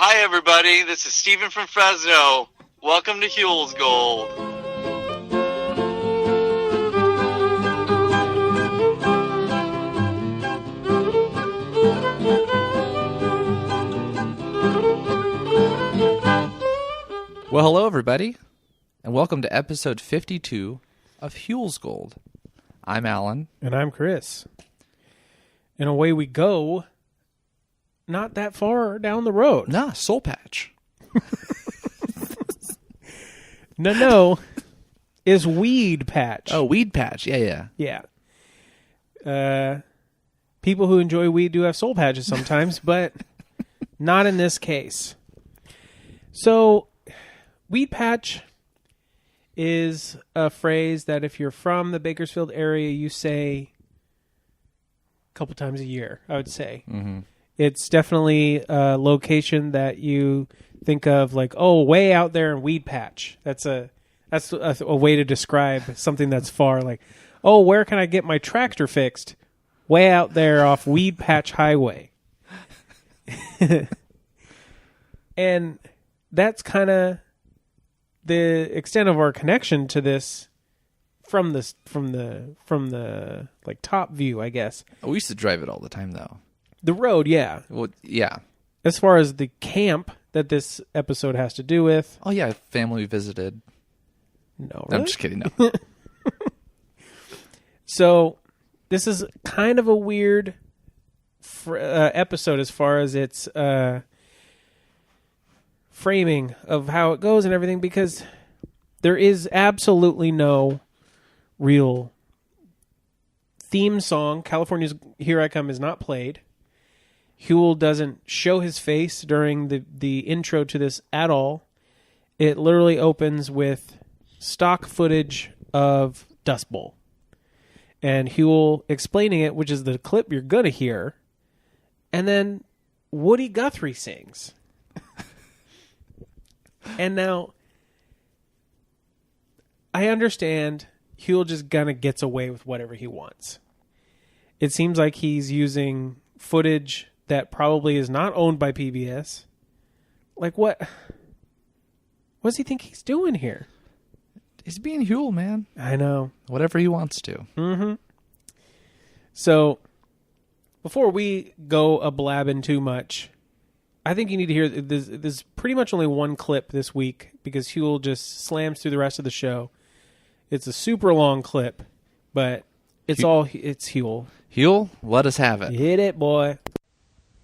Hi, everybody. This is Steven from Fresno. Welcome to Huell's Gold. Well, hello, everybody, and welcome to episode 52 of Huell's Gold. I'm Alan. And I'm Chris. And away we go, not that far down the road. Nah, Soul Patch. No, is Weedpatch. Oh, Weedpatch. Yeah. Yeah. People who enjoy weed do have soul patches sometimes, but not in this case. So, Weedpatch is a phrase that if you're from the Bakersfield area, you say a couple times a year, I would say. Mm-hmm. It's definitely a location that you think of like, oh, way out there in Weedpatch. That's a way to describe something that's far. Like, oh, where can I get my tractor fixed? Way out there off Weedpatch Highway. And that's kind of the extent of our connection to this from the like top view, I guess. We used to drive it all the time, though. The road, yeah. Well, yeah. As far as the camp that this episode has to do with. Oh, yeah, family visited. No, really? I'm just kidding, no. So, this is kind of a weird episode as far as its framing of how it goes and everything, because there is absolutely no real theme song. California's Here I Come is not played. Huell doesn't show his face during the intro to this at all. It literally opens with stock footage of Dust Bowl. And Huell explaining it, which is the clip you're going to hear. And then Woody Guthrie sings. And now, I understand Huell just kind of gets away with whatever he wants. It seems like he's using footage that probably is not owned by PBS. Like, what does he think he's doing here? He's being Huell, man. I know. Whatever he wants to. Mm-hmm. So, before we go a-blabbing too much, I think you need to hear, there's pretty much only one clip this week because Huell just slams through the rest of the show. It's a super long clip, but it's Huell. Huell, let us have it. Hit it, boy.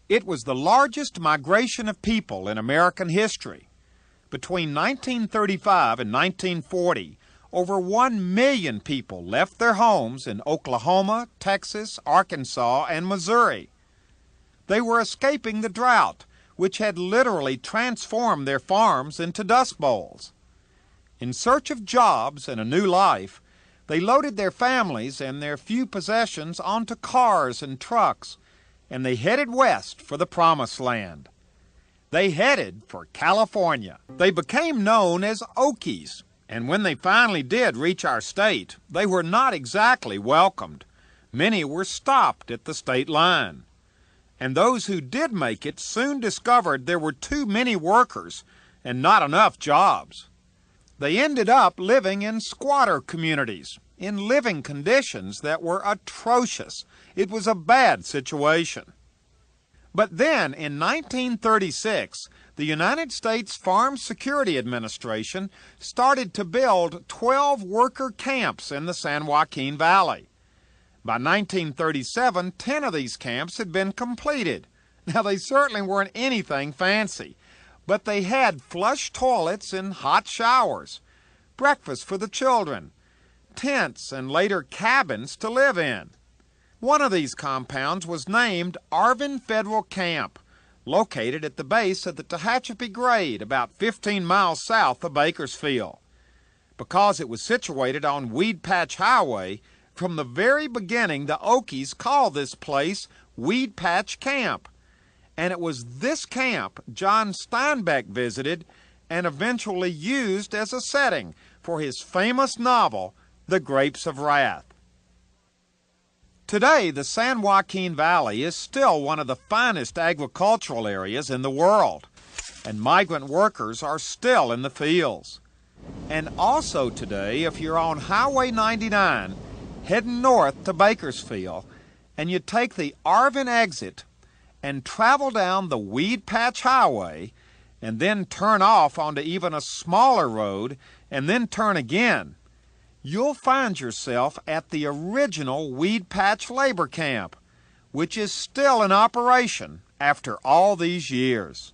It was the largest migration of people in American history. Between 1935 and 1940, over 1 million people left their homes in Oklahoma, Texas, Arkansas, and Missouri. They were escaping the drought, which had literally transformed their farms into dust bowls. In search of jobs and a new life, they loaded their families and their few possessions onto cars and trucks, and they headed west for the Promised Land. They headed for California. They became known as Okies, and when they finally did reach our state, they were not exactly welcomed. Many were stopped at the state line. And those who did make it soon discovered there were too many workers and not enough jobs. They ended up living in squatter communities, in living conditions that were atrocious. It was a bad situation. But then, in 1936, the United States Farm Security Administration started to build 12 worker camps in the San Joaquin Valley. By 1937, 10 of these camps had been completed. Now, they certainly weren't anything fancy, but they had flush toilets and hot showers, breakfast for the children, tents, and later cabins to live in. One of these compounds was named Arvin Federal Camp, located at the base of the Tehachapi Grade, about 15 miles south of Bakersfield. Because it was situated on Weedpatch Highway, from the very beginning the Okies called this place Weedpatch Camp. And it was this camp John Steinbeck visited and eventually used as a setting for his famous novel, The Grapes of Wrath. Today, the San Joaquin Valley is still one of the finest agricultural areas in the world. and migrant workers are still in the fields. And also today, if you're on Highway 99 heading north to Bakersfield, and you take the Arvin exit and travel down the Weedpatch Highway, and then turn off onto even a smaller road, and then turn again, you'll find yourself at the original Weedpatch labor camp, which is still in operation after all these years.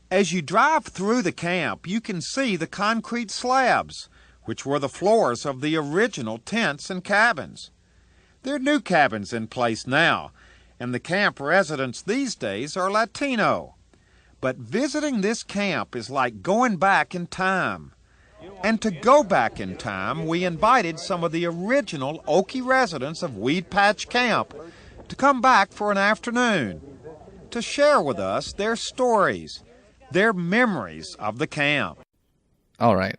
As you drive through the camp, you can see the concrete slabs, which were the floors of the original tents and cabins. There are new cabins in place now, and the camp residents these days are Latino. But visiting this camp is like going back in time. And to go back in time, we invited some of the original Okie residents of Weedpatch Camp to come back for an afternoon to share with us their stories, their memories of the camp. All right.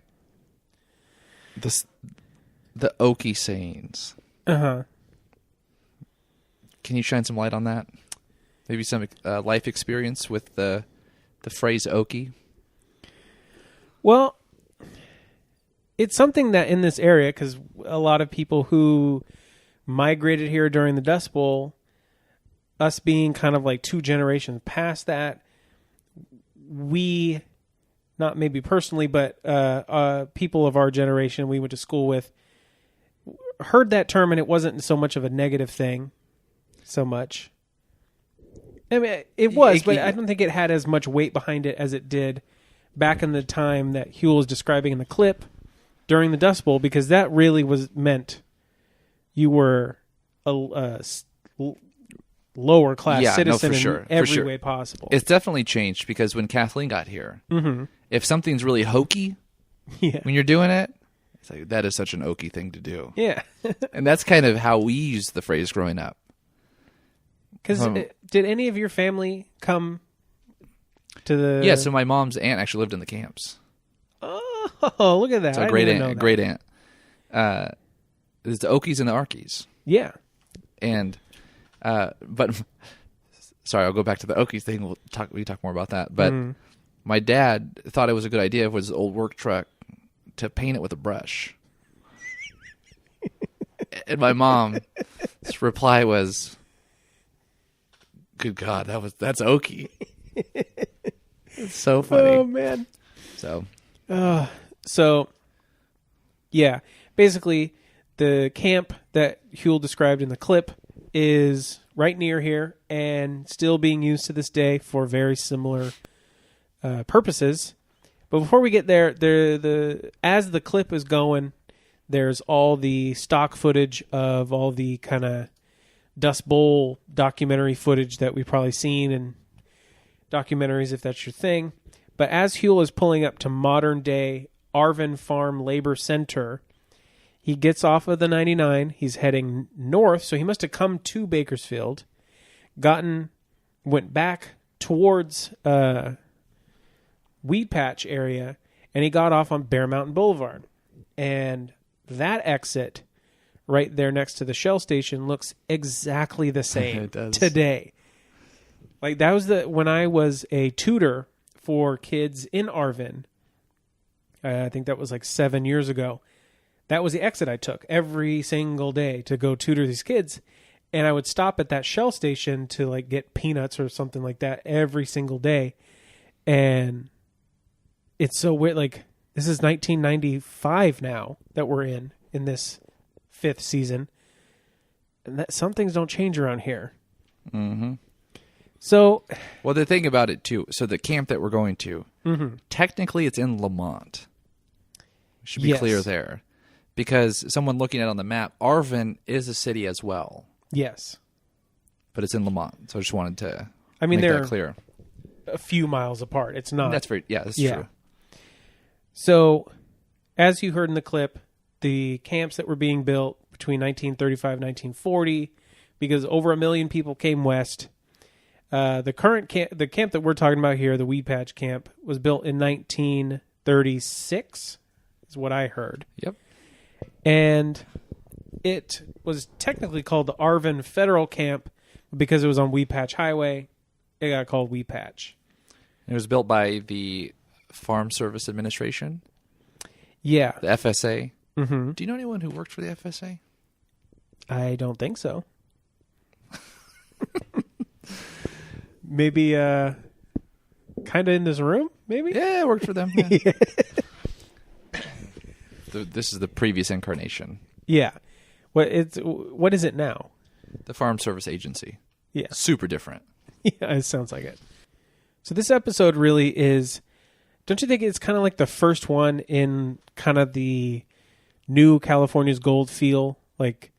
The Okie sayings. Uh-huh. Can you shine some light on that? Maybe some life experience with the phrase Okie? Well, it's something that in this area, because a lot of people who migrated here during the Dust Bowl, us being kind of like two generations past that, we, not maybe personally, but people of our generation we went to school with, heard that term, and it wasn't so much of a negative thing, so much. I mean, it was, but I don't think it had as much weight behind it as it did back in the time that Huell was describing in the clip during the Dust Bowl, because that really was meant you were a lower class citizen in every way possible. It's definitely changed, because when Kathleen got here, if something's really hokey when you're doing it, it's like, that is such an Okie thing to do. Yeah. And that's kind of how we used the phrase growing up. Because did any of your family come to the... Yeah, so my mom's aunt actually lived in the camps. Oh, look at that. So a great aunt. There's the Okies and the Arkies. Yeah. And, but, sorry, I'll go back to the Okies thing. We can talk more about that. But my dad thought it was a good idea with his old work truck to paint it with a brush. And my mom's reply was, "Good God, that's Okie." It's so funny. Oh man. So, yeah, basically the camp that Huell described in the clip is right near here and still being used to this day for very similar purposes. But before we get there, as the clip is going, there's all the stock footage of all the kind of Dust Bowl documentary footage that we've probably seen in documentaries, if that's your thing. But as Huell is pulling up to modern-day Arvin Farm Labor Center, he gets off of the 99. He's heading north, so he must have come to Bakersfield, went back towards Weedpatch area, and he got off on Bear Mountain Boulevard. And that exit right there next to the Shell station looks exactly the same today. Like, that was when I was a tutor for kids in Arvin. I think that was like 7 years ago. That was the exit I took every single day to go tutor these kids. And I would stop at that Shell station to like get peanuts or something like that every single day. And it's so weird. Like, this is 1995 now that we're in this 5th season. And that some things don't change around here. Mm-hmm. So, well, the thing about it too, so the camp that we're going to, technically it's in Lamont. Should be clear there. Because someone looking at it on the map, Arvin is a city as well. Yes. But it's in Lamont. So I just wanted to make that clear. A few miles apart. It's not. That's true. So, as you heard in the clip, the camps that were being built between 1935 and 1940, because over 1 million people came west. The current camp, the camp that we're talking about here, the Weedpatch Camp, was built in 1936, is what I heard. Yep. And it was technically called the Arvin Federal Camp, because it was on Weedpatch Highway. It got called Weedpatch. It was built by the Farm Service Administration, Yeah. the FSA. Mm-hmm. Do you know anyone who worked for the FSA? I don't think so. Maybe kind of in this room, maybe? Yeah, I worked for them. Yeah. This is the previous incarnation. Yeah. What is it now? The Farm Service Agency. Yeah. Super different. Yeah, it sounds like it. So this episode really is, don't you think it's kind of like the first one in kind of the new California's Gold feel? Like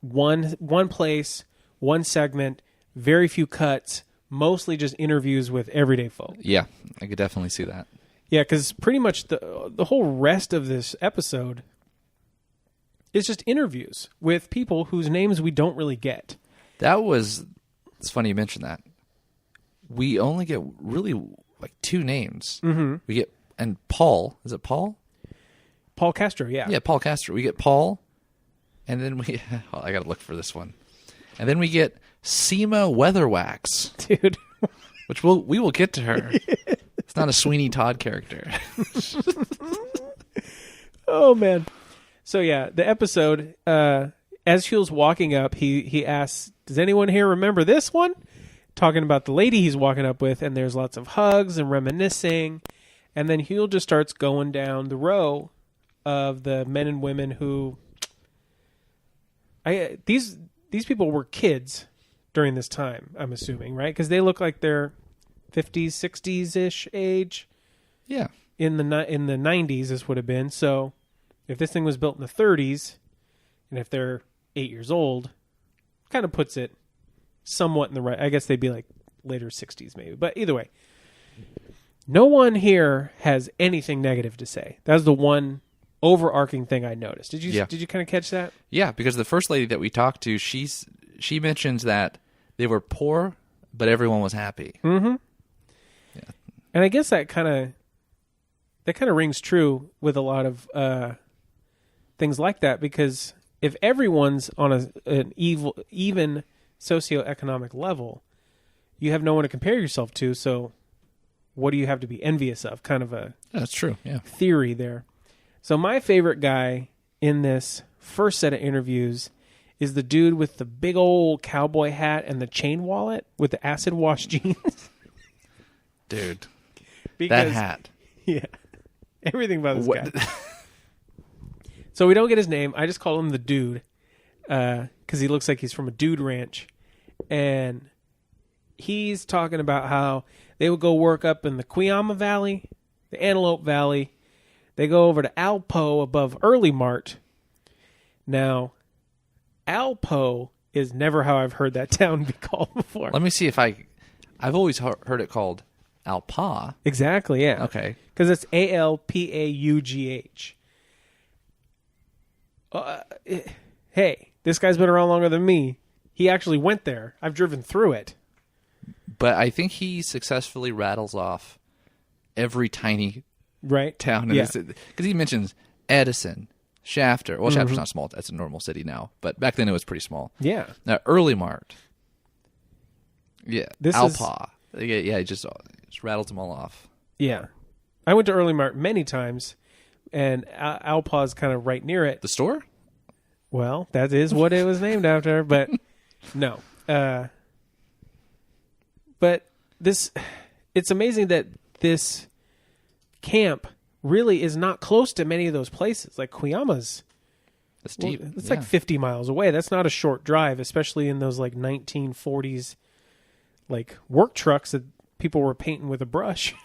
one place, one segment, very few cuts, mostly just interviews with everyday folk. Yeah, I could definitely see that. Yeah, because pretty much the whole rest of this episode is just interviews with people whose names we don't really get. It's funny you mentioned that. We only get really like two names. Mm-hmm. We get, and Paul, is it Paul? Paul Castro, yeah. Yeah, Paul Castro. We get Paul, and then I got to look for this one. And then we get Seema Weatherwax. Dude. Which we will get to her. It's not a Sweeney Todd character. Oh, man. So, yeah, the episode, as Huell's walking up, he asks, does anyone here remember this one? Talking about the lady he's walking up with, and there's lots of hugs and reminiscing. And then Huell just starts going down the row of the men and women who... These people were kids during this time, I'm assuming, right? Because they look like they're 50s, 60s-ish age. Yeah. In the 90s, this would have been. So if this thing was built in the 30s, and if they're 8 years old, kind of puts it somewhat in the right. I guess they'd be like later 60s maybe. But either way, no one here has anything negative to say. That was the one overarching thing I noticed. Did you kind of catch that? Yeah, because the first lady that we talked to, she mentions that they were poor, but everyone was happy. Mm-hmm. Yeah. And I guess that kind of rings true with a lot of things like that, because if everyone's on an even socioeconomic level, you have no one to compare yourself to, so what do you have to be envious of? Kind of a that's true. Yeah. theory there. So my favorite guy in this first set of interviews is the dude with the big old cowboy hat and the chain wallet with the acid wash jeans. Dude, because, that hat. Yeah. Everything about this guy. So we don't get his name. I just call him the dude because he looks like he's from a dude ranch. And he's talking about how they would go work up in the Cuyama Valley, the Antelope Valley. They go over to Alpo above Early Mart. Now, Alpo is never how I've heard that town be called before. Let me see if I've always heard it called Alpa. Exactly, yeah. Okay. Because it's Alpaugh. Hey, this guy's been around longer than me. He actually went there. I've driven through it. But I think he successfully rattles off every tiny town. Yeah. Because he mentions Edison, Shafter. Well, Shafter's not small. That's a normal city now. But back then it was pretty small. Yeah. Now, Early Mart. Yeah. This Alpa. Yeah, he just rattles them all off. Yeah. I went to Early Mart many times, and Alpa's kind of right near it. The store? Well, that is what it was named after, but no. But it's amazing that this camp really is not close to many of those places. Like Cuyama's, That's deep. Well, it's like 50 miles away. That's not a short drive, especially in those like 1940s like work trucks that people were painting with a brush.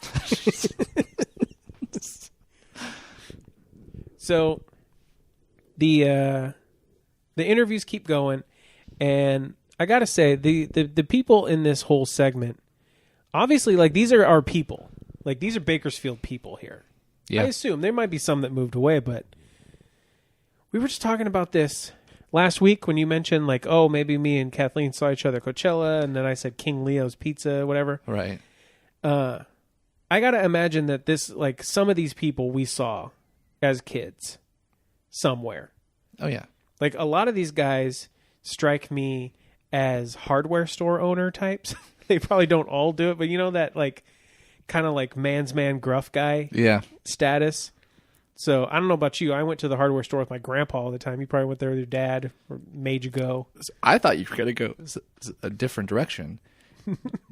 So the interviews keep going, and I gotta say the people in this whole segment, obviously, like, these are our people. Like, these are Bakersfield people here. Yeah. I assume there might be some that moved away, but we were just talking about this last week when you mentioned, like, oh, maybe me and Kathleen saw each other at Coachella, and then I said King Leo's Pizza, whatever. Right. I gotta imagine that this, like, some of these people we saw as kids somewhere. Oh, yeah. Like, a lot of these guys strike me as hardware store owner types. They probably don't all do it, but you know that, like, kind of like man's man gruff guy Yeah. status. So I don't know about you. I went to the hardware store with my grandpa all the time. You probably went there with your dad or made you go. I thought you were going to go a different direction.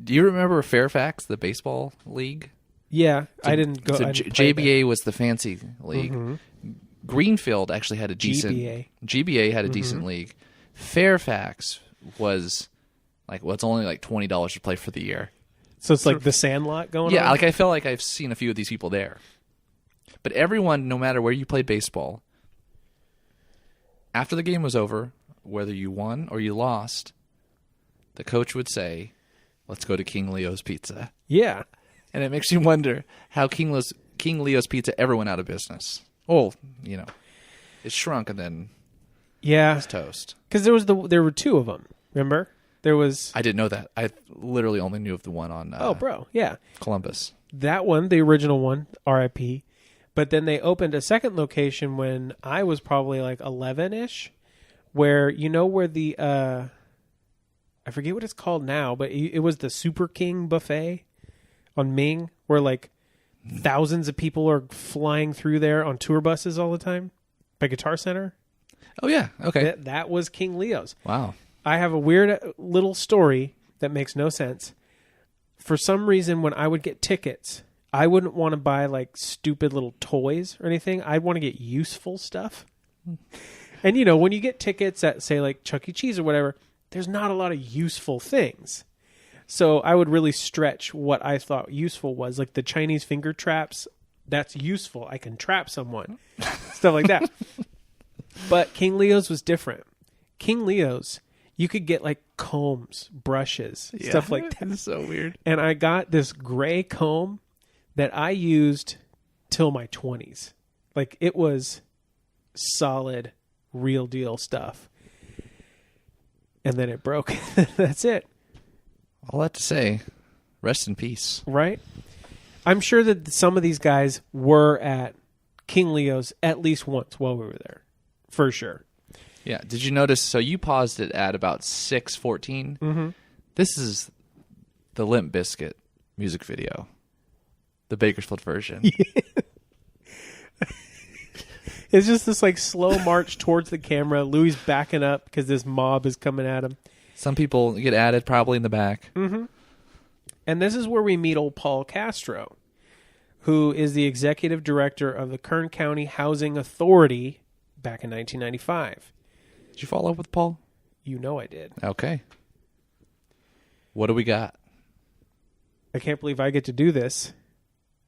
Do you remember Fairfax, the baseball league? Yeah, I didn't go. So I didn't play JBA was the fancy league. Greenfield actually had a decent GBA had a decent league. Fairfax was like, well, it's only like $20 to play for the year. So it's like the Sandlot going on? Yeah, like I felt like I've seen a few of these people there. But everyone, no matter where you played baseball, after the game was over, whether you won or you lost, the coach would say, let's go to King Leo's Pizza. Yeah. And it makes you wonder how King Leo's Pizza ever went out of business. Oh, you know, it shrunk and then it's toast. Because there were two of them, remember? There was... I didn't know that. I literally only knew of the one on Columbus. That one, the original one, RIP. But then they opened a second location when I was probably like 11-ish, where, you know, where the, I forget what it's called now, but it was the Super King buffet on Ming, where like thousands of people are flying through there on tour buses all the time by Guitar Center. Oh, yeah. Okay. That was King Leo's. Wow. I have a weird little story that makes no sense. For some reason, when I would get tickets, I wouldn't want to buy like stupid little toys or anything. I'd want to get useful stuff. And, you know, when you get tickets at, say, like Chuck E. Cheese or whatever, there's not a lot of useful things. So I would really stretch what I thought useful was. Like the Chinese finger traps, that's useful. I can trap someone. Stuff like that. But King Leo's was different. King Leo's, you could get like combs, brushes, stuff like that. That's so weird. And I got this gray comb that I used till my 20s. Like, it was solid, real deal stuff. And then it broke. That's it. All that to say, rest in peace. Right? I'm sure that some of these guys were at King Leo's at least once while we were there. For sure. Yeah. Did you notice? So you paused it at about 6:14. Mm-hmm. This is the Limp Bizkit music video. The Bakersfield version. It's just this like slow march towards the camera. Louie's backing up because this mob is coming at him. Some people get added probably in the back. Mm-hmm. And this is where we meet old Paul Castro, who is the executive director of the Kern County Housing Authority back in 1995. Did you follow up with Paul? You know I did. Okay. What do we got? I can't believe I get to do this.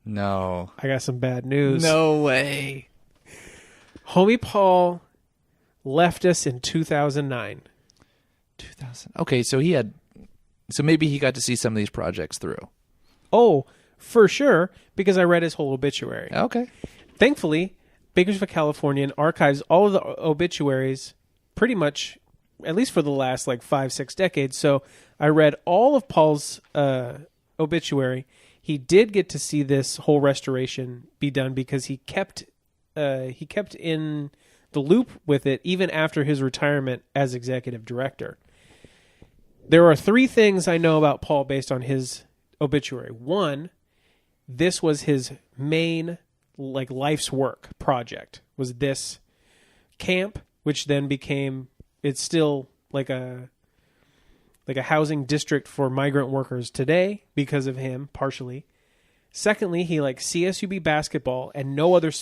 No. I got some bad news. No way. Homie Paul left us in 2009. 2000. Okay, so maybe he got to see some of these projects through. Oh, for sure, because I read his whole obituary. Okay. Thankfully, Bakersfield Californian archives all of the obituaries pretty much, at least for the last like 5-6 decades. So I read all of Paul's obituary. He did get to see this whole restoration be done because he kept in the loop with it even after his retirement as executive director. There are 3 things I know about Paul based on his obituary. 1, this was his main like life's work project, was this camp, which then became, it's still like a housing district for migrant workers today because of him, partially. Secondly, he liked CSUB basketball and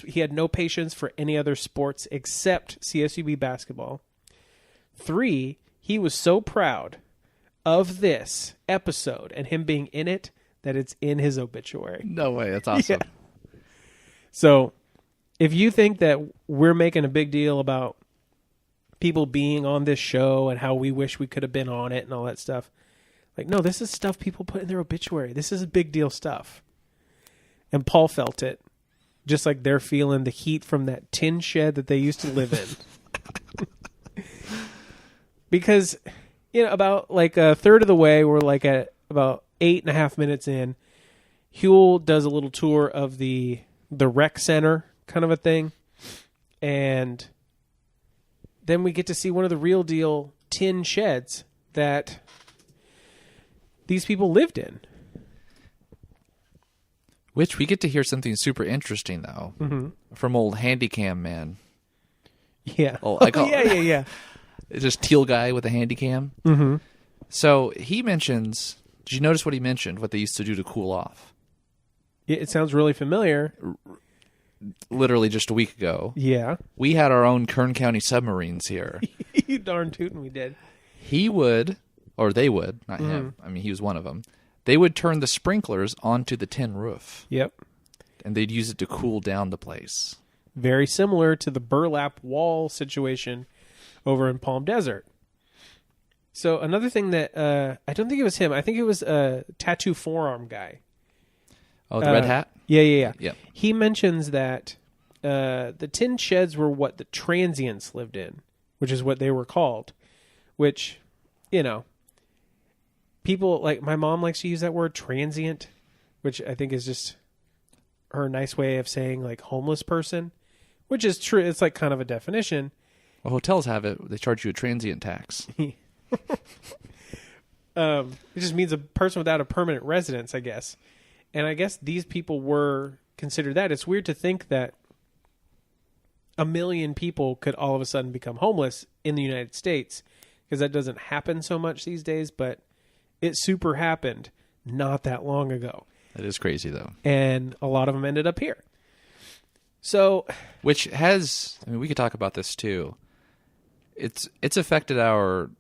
he had no patience for any other sports except CSUB basketball. 3, he was so proud of this episode and him being in it that it's in his obituary. No way. That's awesome. Yeah. So if you think that we're making a big deal about people being on this show and how we wish we could have been on it and all that stuff, like, no, this is stuff people put in their obituary. This is big deal stuff. And Paul felt it, just like they're feeling the heat from that tin shed that they used to live in. Because, you know, about like a third of the way, we're like at about 8.5 minutes in, Huell does a little tour of the rec center kind of a thing. And then we get to see one of the real deal tin sheds that these people lived in. Which we get to hear something super interesting, though, from old Handycam man. Yeah. Oh, I call yeah. It's just teal guy with a Handycam. Mm-hmm. So he mentions, did you notice what he mentioned, what they used to do to cool off? It sounds really familiar. Literally just a week ago. Yeah. We had our own Kern County submarines here. You darn tootin' we did. He would, or they would, not him. I mean, he was one of them. They would turn the sprinklers onto the tin roof. Yep. And they'd use it to cool down the place. Very similar to the burlap wall situation over in Palm Desert. So another thing that, I don't think it was him. I think it was a tattoo forearm guy. Oh, the red hat? Yeah. Yep. He mentions that the tin sheds were what the transients lived in, which is what they were called, which, you know, people like my mom likes to use that word transient, which I think is just her nice way of saying like homeless person, which is true. It's like kind of a definition. Well, hotels have it. They charge you a transient tax. It just means a person without a permanent residence, I guess. And I guess these people were considered that. It's weird to think that 1 million people could all of a sudden become homeless in the United States, because that doesn't happen so much these days, but it super happened not that long ago. That is crazy, though. And a lot of them ended up here. So, which has, I mean, we could talk about this too. It's affected our,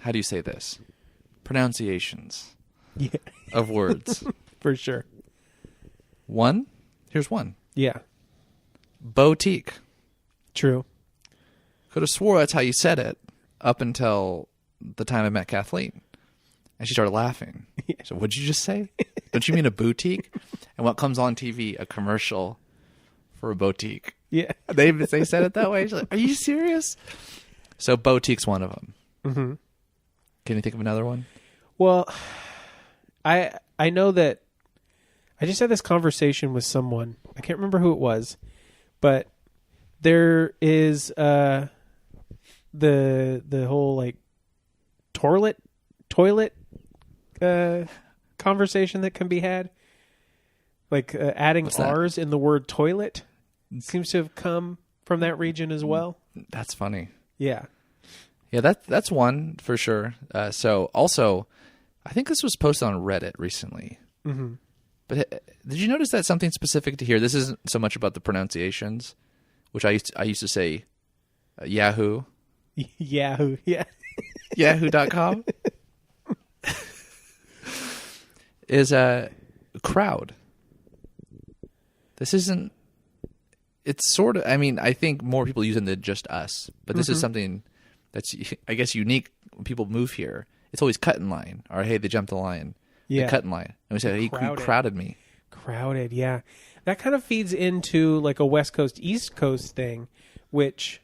how do you say this? Pronunciations of words. For sure. Here's one. Yeah. Boutique. True. Could have swore that's how you said it up until the time I met Kathleen. And she started laughing. So what'd you just say? Don't you mean a boutique? And what comes on TV? A commercial for a boutique. Yeah. They said it that way. She's like, are you serious? So boutique's one of them. Mm-hmm. Can you think of another one? Well, I know that I just had this conversation with someone. I can't remember who it was, but there is the whole like toilet conversation that can be had. Like adding R's in the word toilet seems to have come from that region as well. That's funny. Yeah. Yeah, that's one for sure. So also, I think this was posted on Reddit recently. Mm-hmm. But did you notice that something specific to here? This isn't so much about the pronunciations, which I used to say Yahoo. Yahoo, yeah. Yahoo.com is a crowd. This isn't. It's sort of. I mean, I think more people use it than just us. But this is something that's, I guess, unique when people move here. It's always cut in line, or hey, they jumped the line. Yeah, they cut in line, and we say he crowded me. Crowded, yeah. That kind of feeds into like a West Coast East Coast thing, which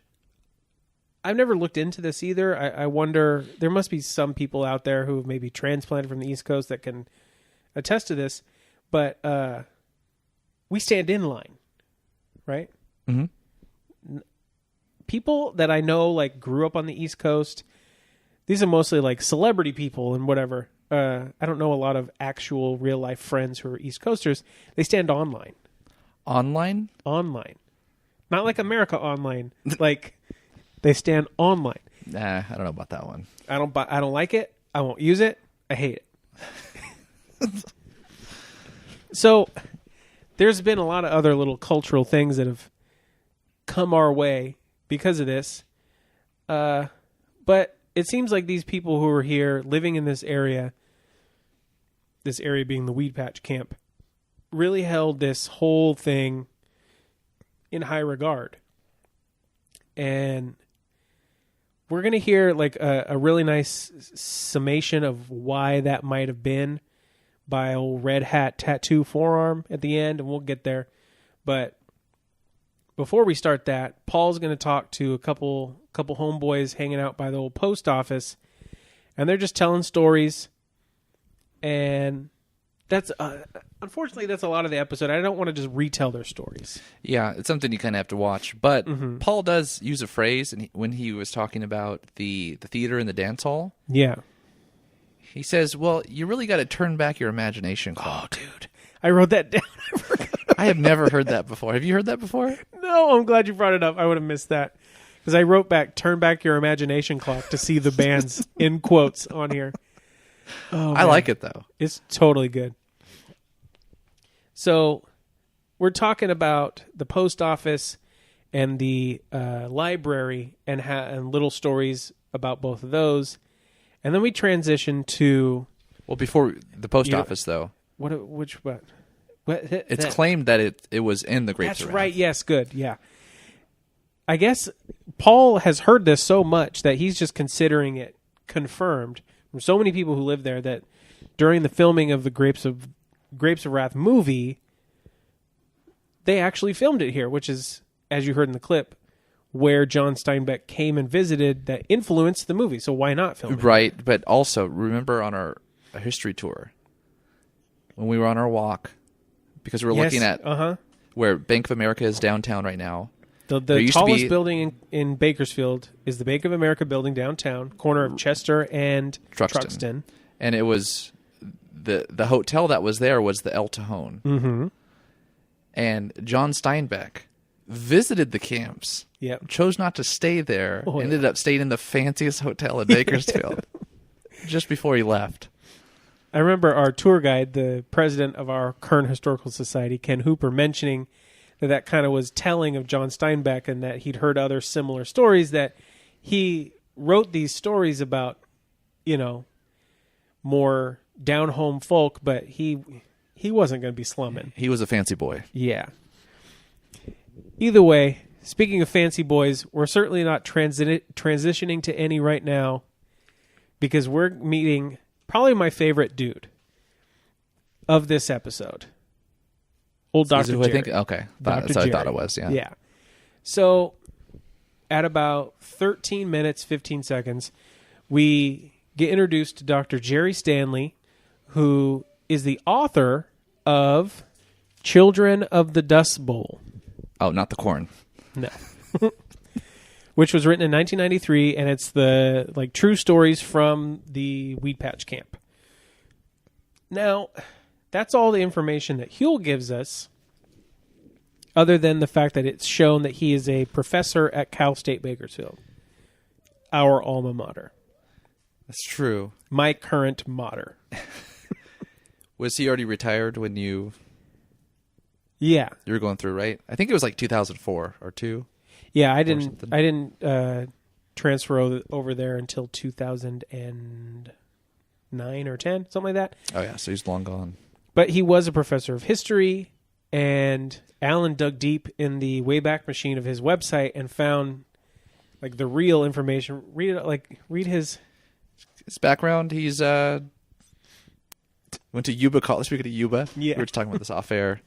I've never looked into this either. I wonder, there must be some people out there who have maybe transplanted from the East Coast that can attest to this. But we stand in line, right? Mm-hmm. People that I know like grew up on the East Coast. These are mostly like celebrity people and whatever. I don't know a lot of actual real life friends who are East Coasters. They stand online. Online? Online. Not like America Online. Like they stand online. Nah, I don't know about that one. I don't like it. I won't use it. I hate it. So there's been a lot of other little cultural things that have come our way because of this. But it seems like these people who are here living in this area being the Weedpatch Camp, really held this whole thing in high regard. And we're going to hear like a really nice summation of why that might have been by old Red Hat Tattoo Forearm at the end, and we'll get there. But before we start that, Paul's going to talk to a couple homeboys hanging out by the old post office, and they're just telling stories. And that's unfortunately that's a lot of the episode. I don't want to just retell their stories. Yeah, it's something you kind of have to watch. But Paul does use a phrase, and when he was talking about the theater and the dance hall. Yeah. He says, well, you really got to turn back your imagination clock. Oh, dude. I wrote that down. I have never heard that before. Have you heard that before? No, I'm glad you brought it up. I would have missed that. Because I wrote back, turn back your imagination clock to see the bands in quotes on here. Oh, I like it, though. It's totally good. So we're talking about the post office and the library and little stories about both of those. And then we transition to... Well, before the post office, though. What? It's claimed that it was in the Grapes That's of Wrath. right. Yes, good. Yeah. I guess Paul has heard this so much that he's just considering it confirmed from so many people who live there that during the filming of the Grapes of Wrath movie, they actually filmed it here, which is, as you heard in the clip, where John Steinbeck came and visited that influenced the movie. So why not film it? Right, but also, remember on our history tour, when we were on our walk, because we were looking at where Bank of America is downtown right now. The tallest building in Bakersfield is the Bank of America building downtown, corner of Chester and Truxton. And it was the hotel that was there was the El Tejon. Mm-hmm. And John Steinbeck visited the camps, chose not to stay there, ended up staying in the fanciest hotel in Bakersfield just before he left. I remember our tour guide, the president of our Kern Historical Society, Ken Hooper, mentioning that kind of was telling of John Steinbeck and that he'd heard other similar stories, that he wrote these stories about, more down-home folk, but he wasn't going to be slumming. He was a fancy boy. Yeah. Either way, speaking of fancy boys, we're certainly not transitioning to any right now because we're meeting probably my favorite dude of this episode. Old Dr. Jerry. I think, okay. That's what I thought it was, yeah. Yeah. So, at about 13 minutes, 15 seconds, we get introduced to Dr. Jerry Stanley, who is the author of Children of the Dust Bowl. Oh, not the corn. No. Which was written in 1993, and it's the true stories from the Weedpatch Camp. Now, that's all the information that Huell gives us, other than the fact that it's shown that he is a professor at Cal State Bakersfield, our alma mater. That's true. My current mater. Was he already retired when you... Yeah. You were going through, right? I think it was 2004 or 2. Yeah, I didn't transfer over there until 2009 or 10, something like that. Oh, yeah, so he's long gone. But he was a professor of history, and Alan dug deep in the Wayback Machine of his website and found the real information. Read his background. He's went to Yuba College. Speaking of Yuba, yeah. We were just talking about this off air.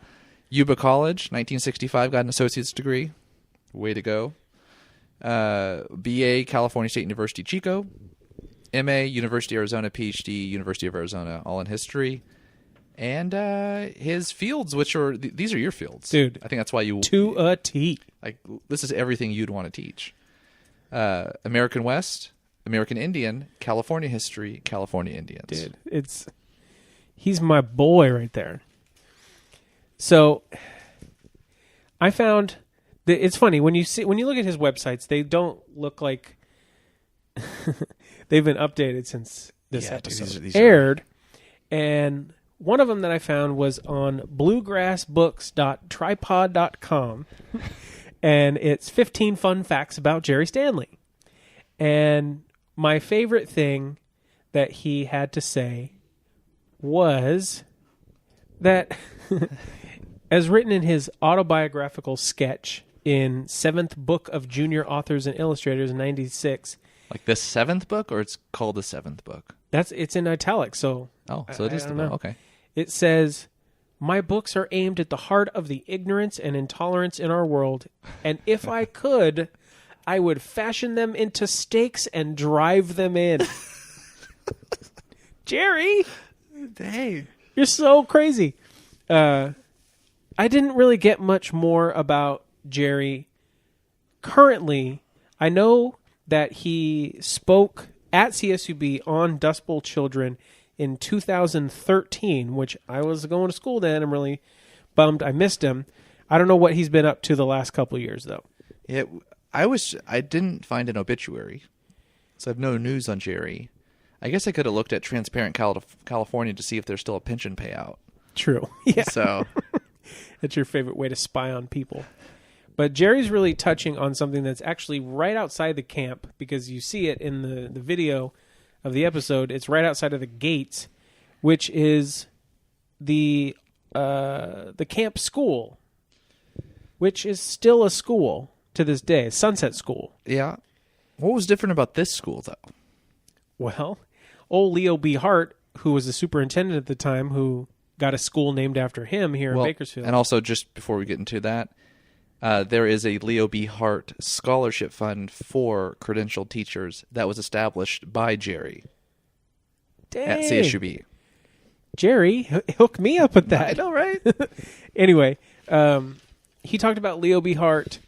Yuba College, 1965, got an associate's degree. Way to go. BA, California State University, Chico. MA, University of Arizona, PhD, University of Arizona, all in history. And his fields, which are... these are your fields. Dude. I think that's why you... To a T. This is everything you'd want to teach. American West, American Indian, California history, California Indians. Dude, he's my boy right there. So, I found that it's funny when you look at his websites, they don't look like they've been updated since this episode aired. And one of them that I found was on bluegrassbooks.tripod.com, and it's 15 fun facts about Jerry Stanley. And my favorite thing that he had to say was that, as written in his autobiographical sketch in 7th Book of Junior Authors and Illustrators in 96. The 7th book, or it's called the 7th book? It's in italics, so... Oh, so it is the book, okay. It says, "My books are aimed at the heart of the ignorance and intolerance in our world, and if I could, I would fashion them into stakes and drive them in." Jerry! Dang. You're so crazy. I didn't really get much more about Jerry. Currently, I know that he spoke at CSUB on Dust Bowl Children in 2013, which I was going to school then. I'm really bummed I missed him. I don't know what he's been up to the last couple of years, though. Yeah, I didn't find an obituary, so I have no news on Jerry. I guess I could have looked at Transparent California to see if there's still a pension payout. True. Yeah. So that's your favorite way to spy on people. But Jerry's really touching on something that's actually right outside the camp, because you see it in the video of the episode. It's right outside of the gates, which is the camp school, which is still a school to this day, Sunset School. yeah. What was different about this school, though? Well, old Leo B. Hart, who was the superintendent at the time, who got a school named after him here in Bakersfield. And also, just before we get into that, there is a Leo B. Hart scholarship fund for credentialed teachers that was established by Jerry at CSUB. Jerry, hook me up with that. I know, right? Anyway, he talked about Leo B. Hart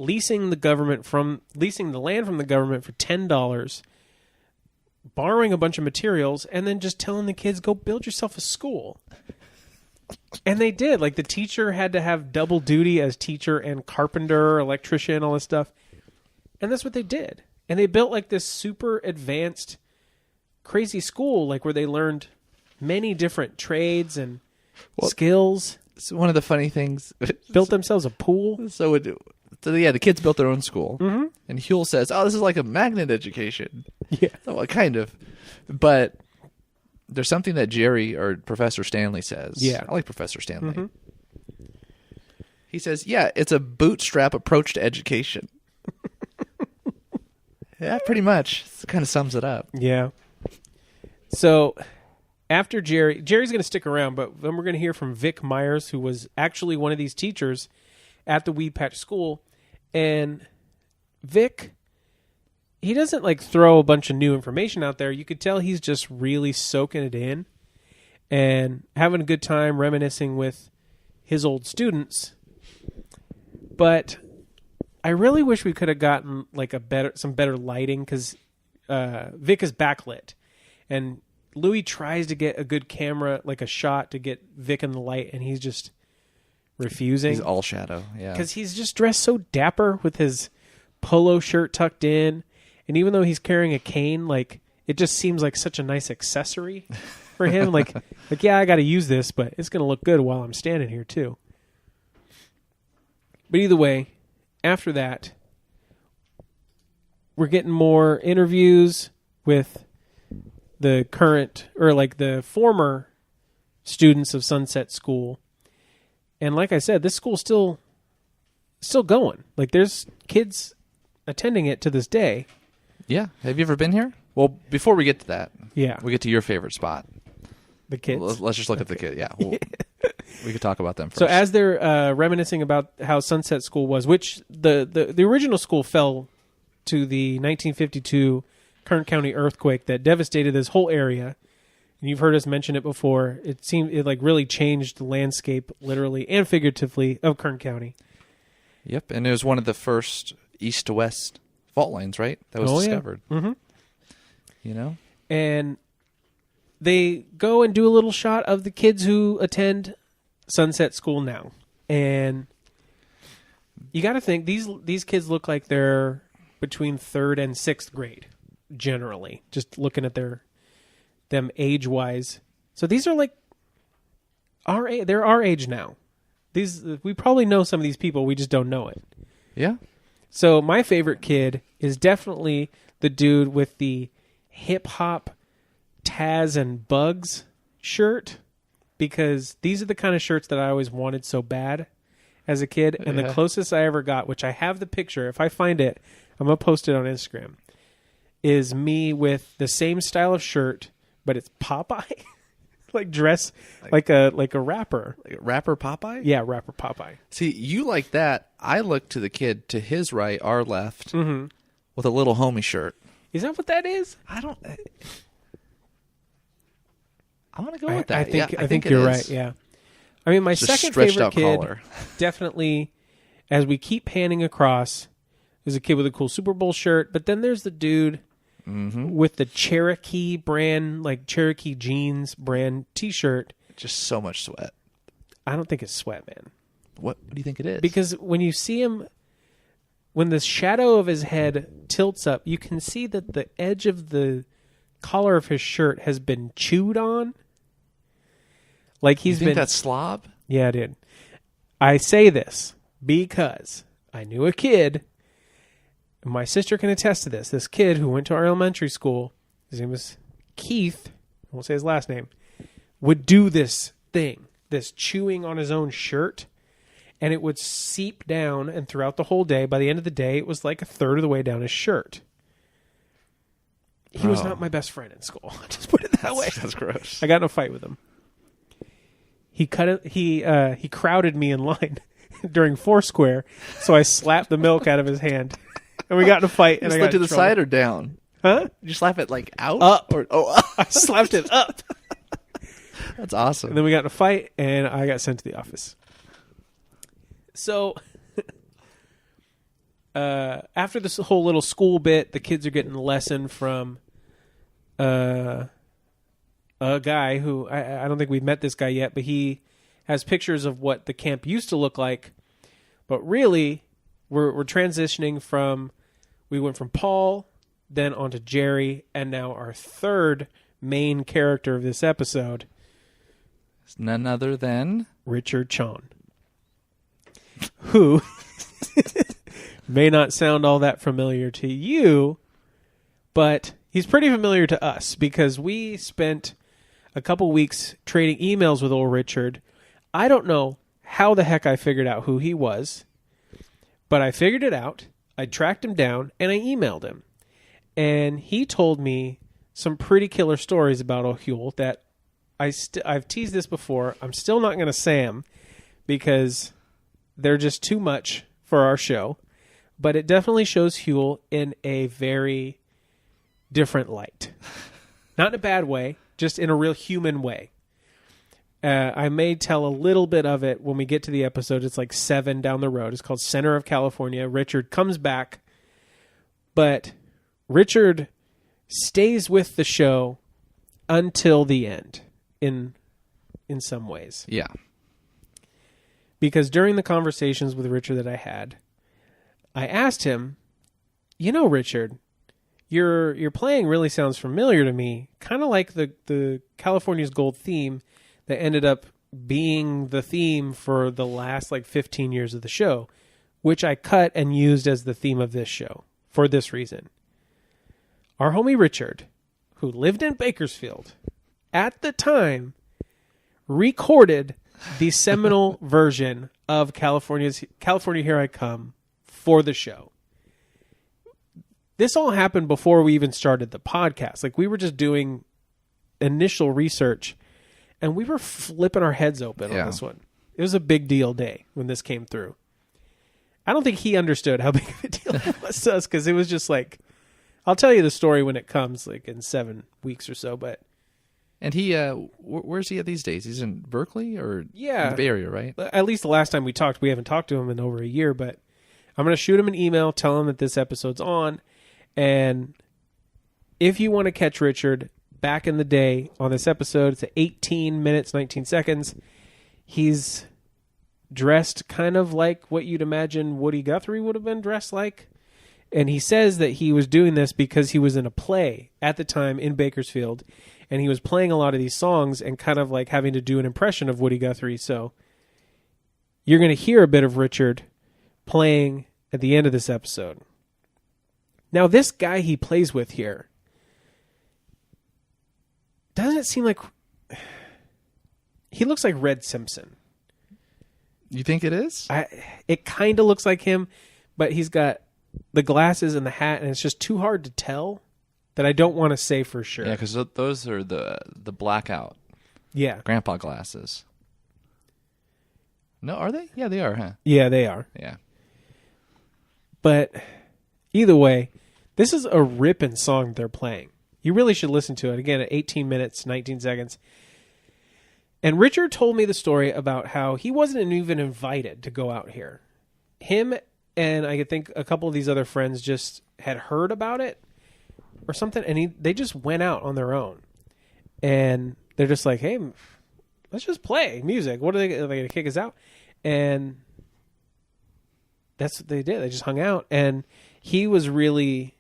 leasing the land from the government for $10, borrowing a bunch of materials, and then just telling the kids, go build yourself a school. And they did. Like, the teacher had to have double duty as teacher and carpenter, electrician, all this stuff. And that's what they did. And they built like this super advanced, crazy school, like where they learned many different trades and skills. So one of the funny things, Built themselves a pool. So the kids built their own school, and Huell says, "Oh, this is like a magnet education." Yeah. Well, kind of, but there's something that Jerry or Professor Stanley says. Yeah, I like Professor Stanley. He says, "Yeah, it's a bootstrap approach to education." Yeah, pretty much. It kind of sums it up. Yeah. So after Jerry's going to stick around, but then we're going to hear from Vic Myers, who was actually one of these teachers at the Weedpatch School. And Vic, he doesn't like throw a bunch of new information out there. You could tell he's just really soaking it in and having a good time reminiscing with his old students. But I really wish we could have gotten like some better lighting, because Vic is backlit, and Louie tries to get a good camera, like a shot to get Vic in the light, and he's just refusing. He's all shadow, yeah. Because he's just dressed so dapper with his polo shirt tucked in, and even though he's carrying a cane, like it just seems like such a nice accessory for him. like yeah, I got to use this, but it's going to look good while I'm standing here too. But either way, after that, we're getting more interviews with the current, or like the former students of Sunset School. And like I said, this school's still going. Like, there's kids attending it to this day. Yeah. Have you ever been here? Well, before we get to that, Yeah. we get to your favorite spot. The kids. Let's just look at the kids. Yeah. We could talk about them first. So as they're reminiscing about how Sunset School was, which the original school fell to the 1952 Kern County earthquake that devastated this whole area. And you've heard us mention it before. It like really changed the landscape, literally and figuratively, of Kern County. Yep, and it was one of the first east to west fault lines, right? That was discovered. Yeah. Mm-hmm. You know? And they go and do a little shot of the kids who attend Sunset School now. And you got to think, these kids look like they're between 3rd and 6th grade, generally, just looking at them age-wise. So these are like they're our age now. We probably know some of these people, we just don't know it. Yeah. So my favorite kid is definitely the dude with the hip-hop Taz and Bugs shirt, because these are the kind of shirts that I always wanted so bad as a kid. And the closest I ever got, which I have the picture, if I find it, I'm going to post it on Instagram, is me with the same style of shirt, but it's Popeye. Like dress like a rapper. Like rapper Popeye? Yeah, rapper Popeye. See, you like that. I look to the kid to his right, our left, with a little homie shirt. Is that what that is? I want to go with that. I think you're right, yeah. I mean, my second favorite kid, collar. Definitely, as we keep panning across, is a kid with a cool Super Bowl shirt, but then there's the dude with the Cherokee brand, like Cherokee jeans brand T-shirt. Just so much sweat. I don't think it's sweat, man. What do you think it is? Because when you see him, when the shadow of his head tilts up, you can see that the edge of the collar of his shirt has been chewed on. Like he's you think been. that's slob? Yeah, dude. I say this because I knew a kid, and my sister can attest to this. This kid who went to our elementary school, his name was Keith, I won't say his last name, would do this thing, this chewing on his own shirt, and it would seep down, and throughout the whole day, by the end of the day, it was like a third of the way down his shirt. He was not my best friend in school. I'll just put it that way. That's gross. I got in a fight with him. He crowded me in line during Foursquare, so I slapped the milk out of his hand, and we got in a fight. And I got to in the trouble. side or down? Huh? Did you slap it like out? Up. Up. I slapped it up, That's awesome. and then we got in a fight, and I got sent to the office. So, after this whole little school bit, the kids are getting a lesson from a guy who I don't think we've met this guy yet, but he has pictures of what the camp used to look like. But really, we're transitioning from, we went from Paul, then on to Jerry, and now our third main character of this episode, It's none other than Richard Chon, who may not sound all that familiar to you, but he's pretty familiar to us because we spent a couple weeks trading emails with old Richard. I don't know how the heck I figured out who he was, but I figured it out. I tracked him down and I emailed him. And he told me some pretty killer stories about Huell that I've teased this before. I'm still not going to say them because they're just too much for our show. But it definitely shows Huell in a very different light. Not in a bad way, just in a real human way. I may tell a little bit of it when we get to the episode. It's like 7 down the road. It's called Center of California. Richard comes back, but Richard stays with the show until the end in some ways. yeah. Because during the conversations with Richard that I had, I asked him, you know, Richard, your playing really sounds familiar to me, kind of like the California's Gold theme that ended up being the theme for the last 15 years of the show, which I cut and used as the theme of this show for this reason. Our homie Richard, who lived in Bakersfield at the time, recorded the seminal version of California Here I Come for the show. This all happened before we even started the podcast. We were just doing initial research, and we were flipping our heads open on this one. It was a big deal day when this came through. I don't think he understood how big of a deal it was to us, because it was just I'll tell you the story when it comes, in 7 weeks or so, but... And he, where's he at these days? He's in Berkeley or in the Bay Area, right? At least the last time we talked. We haven't talked to him in over a year, but I'm going to shoot him an email, tell him that this episode's on, and if you want to catch Richard back in the day on this episode, it's at 18 minutes, 19 seconds. He's dressed kind of like what you'd imagine Woody Guthrie would have been dressed like. And he says that he was doing this because he was in a play at the time in Bakersfield, and he was playing a lot of these songs and kind of having to do an impression of Woody Guthrie. So you're going to hear a bit of Richard playing at the end of this episode. Now, this guy he plays with here, doesn't it seem like he looks like Red Simpson? You think it is? It kind of looks like him, but he's got the glasses and the hat, and it's just too hard to tell that I don't want to say for sure. Yeah, because those are the blackout grandpa glasses. No, are they? Yeah, they are, huh? Yeah, they are. Yeah. But either way, this is a ripping song they're playing. You really should listen to it. Again, at 18 minutes, 19 seconds. And Richard told me the story about how he wasn't even invited to go out here. Him and I think a couple of these other friends just had heard about it. or something, and they just went out on their own, and they're just like, hey, let's just play music. What are they going to kick us out? And that's what they did. They just hung out, and he was really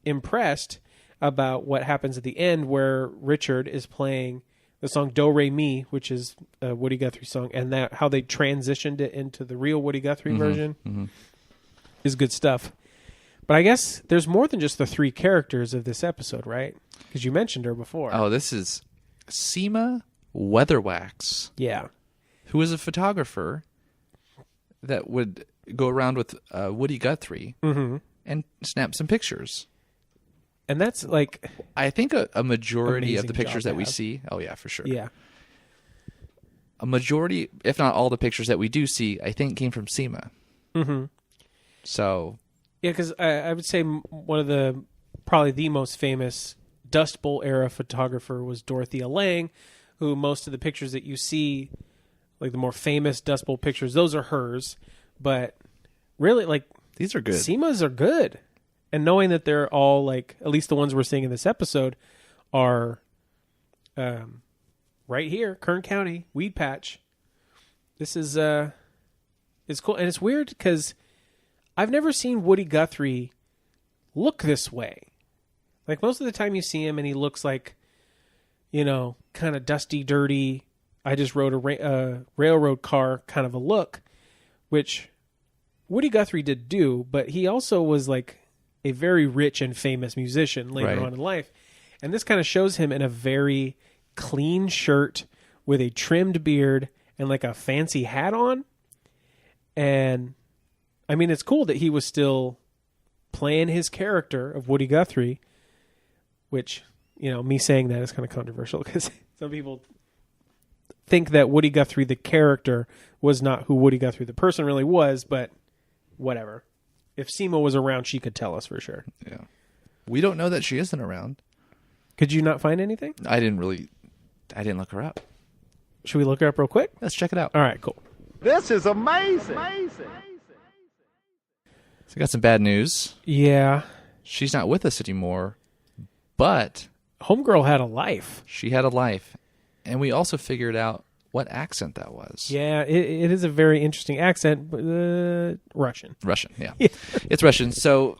impressed about what happens at the end, where Richard is playing the song Do Re Mi, which is a Woody Guthrie song, and that how they transitioned it into the real Woody Guthrie version is good stuff. But I guess there's more than just the three characters of this episode, right? Because you mentioned her before. Oh, this is Seema Weatherwax. Yeah. Who is a photographer that would go around with Woody Guthrie and snap some pictures. And that's like... I think a majority of the pictures that we have. see... Oh, yeah, for sure. Yeah. A majority, if not all the pictures that we do see, I think came from Seema. Mm-hmm. So... Yeah, because I would say one of the... Probably the most famous Dust Bowl era photographer was Dorothea Lange, who most of the pictures that you see, like the more famous Dust Bowl pictures, those are hers. But really, like... These are good. Seema's are good. And knowing that they're all, like, at least the ones we're seeing in this episode, are right here, Kern County, Weedpatch. This is it's cool. And it's weird because I've never seen Woody Guthrie look this way. Like, most of the time you see him and he looks like, you know, kind of dusty, dirty, I just rode a railroad car kind of a look, which Woody Guthrie did do, but he also was, like, a very rich and famous musician later on in life. And this kind of shows him in a very clean shirt with a trimmed beard and like a fancy hat on. And I mean, it's cool that he was still playing his character of Woody Guthrie, which, you know, me saying that is kind of controversial because some people think that Woody Guthrie, the character, was not who Woody Guthrie, the person, really was, but whatever. If Seema was around, she could tell us for sure. Yeah. We don't know that she isn't around. Could you not find anything? I didn't look her up. Should we look her up real quick? Let's check it out. All right, cool. This is amazing. So I got some bad news. Yeah. She's not with us anymore, but Homegirl had a life. she had a life. And we also figured out what accent that was. Yeah, it is a very interesting accent, but Russian. Russian, yeah. It's Russian. So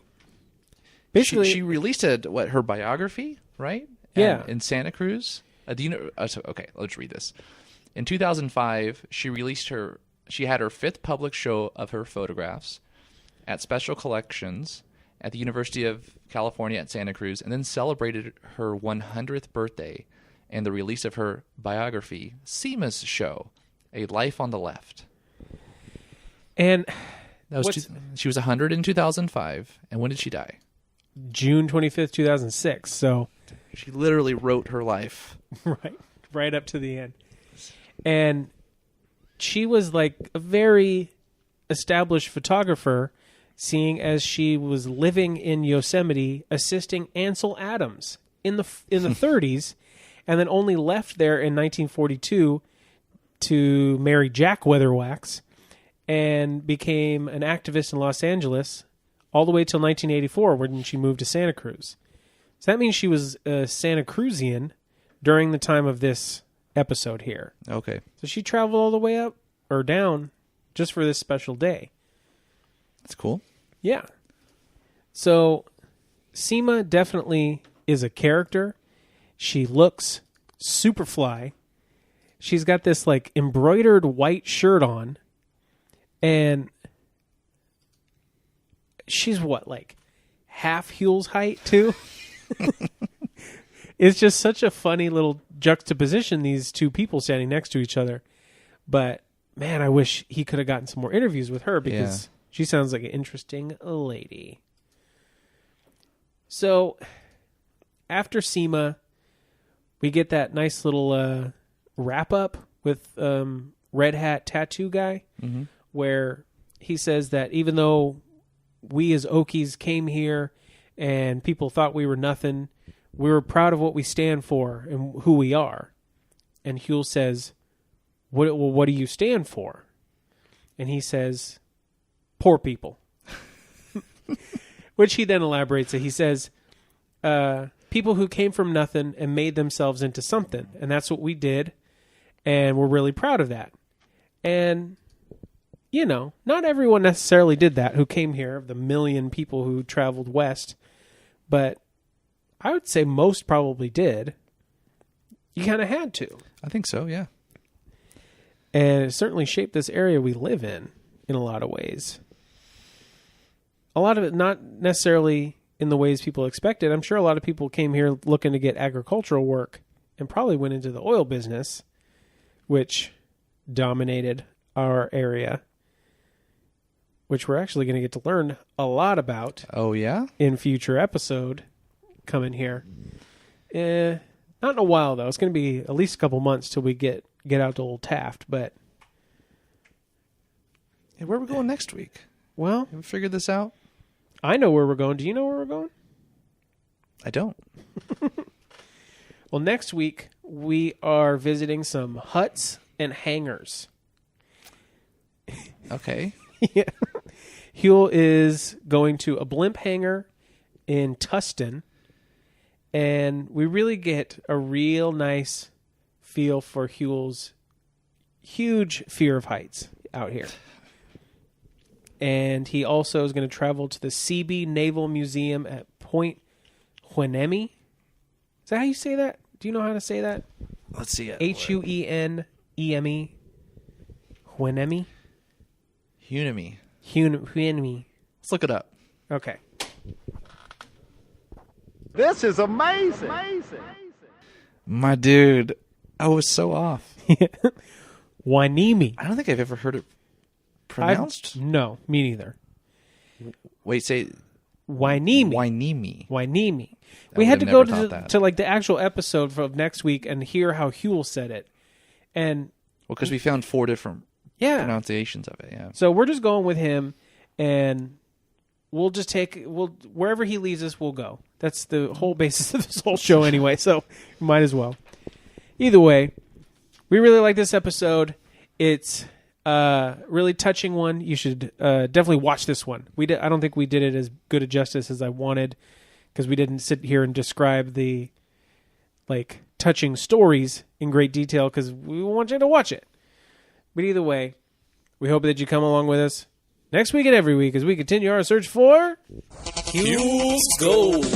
Basically, she released her biography, right? Yeah. In Santa Cruz. Do you know? Okay, let's read this. In 2005, she had her 5th public show of her photographs at Special Collections at the University of California at Santa Cruz, and then celebrated her 100th birthday and the release of her biography, Seema's Show, A Life on the Left. And That was she was 100 in 2005, and when did she die? June 25th, 2006. So She literally wrote her life. right up to the end. And she was like a very established photographer, seeing as she was living in Yosemite, assisting Ansel Adams in the 30s, and then only left there in 1942 to marry Jack Weatherwax and became an activist in Los Angeles all the way till 1984 when she moved to Santa Cruz. So that means she was a Santa Cruzian during the time of this episode here. Okay. So she traveled all the way up or down just for this special day. That's cool. Yeah. So Seema definitely is a character. She looks super fly. She's got this like embroidered white shirt on. And she's what, like half Huell's height too? It's just such a funny little juxtaposition, these two people standing next to each other. But man, I wish he could have gotten some more interviews with her because she sounds like an interesting lady. So after Seema, we get that nice little wrap up with Red Hat Tattoo Guy, where he says that even though we as Okies came here and people thought we were nothing, we were proud of what we stand for and who we are. And Huell says, what do you stand for? And he says, poor people. Which he then elaborates that he says, people who came from nothing and made themselves into something. And that's what we did. And we're really proud of that. And, you know, not everyone necessarily did that who came here, of the million people who traveled west. But I would say most probably did. You kind of had to. I think so, yeah. And it certainly shaped this area we live in a lot of ways. A lot of it not necessarily in the ways people expected. I'm sure a lot of people came here looking to get agricultural work and probably went into the oil business, which dominated our area, which we're actually going to get to learn a lot about. Oh, yeah? In future episode coming here. Not in a while, though. It's going to be at least a couple months till we get out to Old Taft, but... Hey, where are we going next week? Well... Have we figured this out? I know where we're going. Do you know where we're going? I don't. Well, next week, we are visiting some huts and hangars. Okay. Yeah. Huell is going to a blimp hangar in Tustin, and we really get a real nice feel for Huell's huge fear of heights out here. And he also is going to travel to the Seabee Naval Museum at Point Hueneme. Is that how you say that? Do you know how to say that? Let's see it. Hueneme. Hueneme? Hueneme. Hueneme. Let's look it up. Okay. This is amazing. My dude, I was so off. Hueneme. I don't think I've ever heard it pronounced. No, me neither. Wait, say Hueneme. Hueneme. Hueneme. I We had to would've go never thought to that. like the actual episode of next week and hear how Huell said it. And Well, because we found 4 different yeah. pronunciations of it, yeah. So we're just going with him, and we'll just wherever he leads us, we'll go. That's the whole basis of this whole show anyway, so might as well. Either way, we really like this episode. It's a really touching one. You should definitely watch this one. I don't think we did it as good a justice as I wanted, because we didn't sit here and describe the touching stories in great detail, because we want you to watch it. But either way, we hope that you come along with us next week and every week as we continue our search for Huell's Gold.